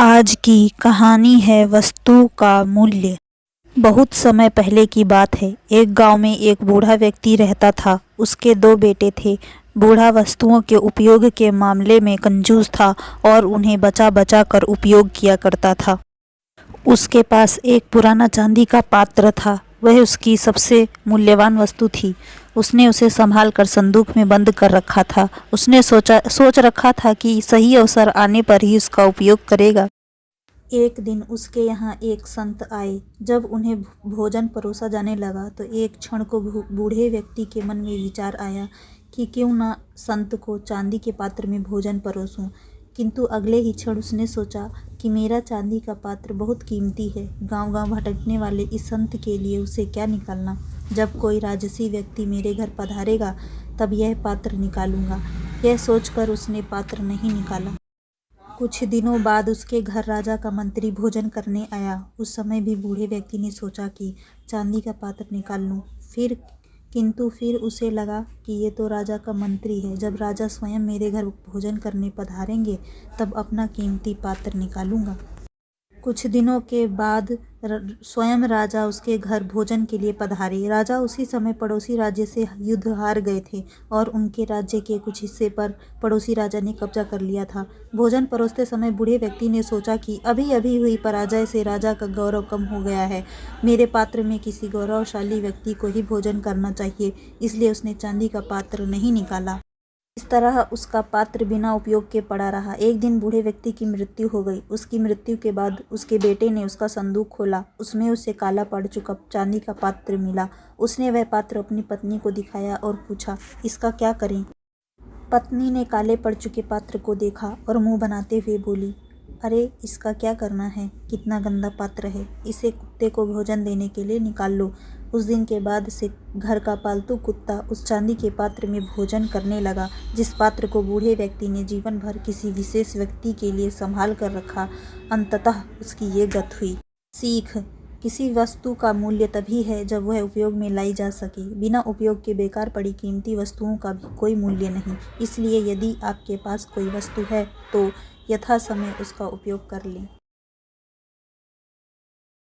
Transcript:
आज की कहानी है वस्तु का मूल्य। बहुत समय पहले की बात है। एक गांव में एक बूढ़ा व्यक्ति रहता था। उसके दो बेटे थे। बूढ़ा वस्तुओं के उपयोग के मामले में कंजूस था और उन्हें बचा बचा कर उपयोग किया करता था। उसके पास एक पुराना चांदी का पात्र था। वह उसकी सबसे मूल्यवान वस्तु थी। उसने उसे संभाल कर संदूक में बंद कर रखा था। उसने सोच रखा था कि सही अवसर आने पर ही उसका उपयोग करेगा। एक दिन उसके यहाँ एक संत आए। जब उन्हें भोजन परोसा जाने लगा तो एक क्षण को बूढ़े व्यक्ति के मन में विचार आया कि क्यों ना संत को चांदी के पात्र में भोजन परोसूं। किंतु अगले ही क्षण उसने सोचा कि मेरा चांदी का पात्र बहुत कीमती है। गांव-गांव भटकने वाले इस संत के लिए उसे क्या निकालना। जब कोई राजसी व्यक्ति मेरे घर पधारेगा तब यह पात्र निकालूंगा। यह सोचकर उसने पात्र नहीं निकाला। कुछ दिनों बाद उसके घर राजा का मंत्री भोजन करने आया। उस समय भी बूढ़े व्यक्ति ने सोचा कि चांदी का पात्र निकाल लूं। किंतु फिर उसे लगा कि ये तो राजा का मंत्री है। जब राजा स्वयं मेरे घर भोजन करने पधारेंगे तब अपना कीमती पात्र निकालूंगा। कुछ दिनों के बाद स्वयं राजा उसके घर भोजन के लिए पधारे। राजा उसी समय पड़ोसी राज्य से युद्ध हार गए थे और उनके राज्य के कुछ हिस्से पर पड़ोसी राजा ने कब्जा कर लिया था। भोजन परोसते समय बूढ़े व्यक्ति ने सोचा कि अभी अभी हुई पराजय से राजा का गौरव कम हो गया है। मेरे पात्र में किसी गौरवशाली व्यक्ति को ही भोजन करना चाहिए। इसलिए उसने चांदी का पात्र नहीं निकाला। इस तरह उसका पात्र बिना उपयोग के पड़ा रहा। एक दिन बूढ़े व्यक्ति की मृत्यु हो गई। उसकी मृत्यु के बाद उसके बेटे ने उसका संदूक खोला। उसमें उसे काला पड़ चुका चांदी का पात्र मिला। उसने वह पात्र अपनी पत्नी को दिखाया और पूछा, इसका क्या करें। पत्नी ने काले पड़ चुके पात्र को देखा और मुंह बनाते हुए बोली, अरे इसका क्या करना है, कितना गंदा पात्र है। इसे कुत्ते को भोजन देने के लिए निकाल लो। उस दिन के बाद से घर का पालतू कुत्ता उस चांदी के पात्र में भोजन करने लगा जिस पात्र को बूढ़े व्यक्ति ने जीवन भर किसी विशेष व्यक्ति के लिए संभाल कर रखा। अंततः उसकी ये गत हुई। सीख: किसी वस्तु का मूल्य तभी है जब वह उपयोग में लाई जा सके। बिना उपयोग के बेकार पड़ी कीमती वस्तुओं का भी कोई मूल्य नहीं। इसलिए यदि आपके पास कोई वस्तु है तो यथासमय उसका उपयोग कर लें।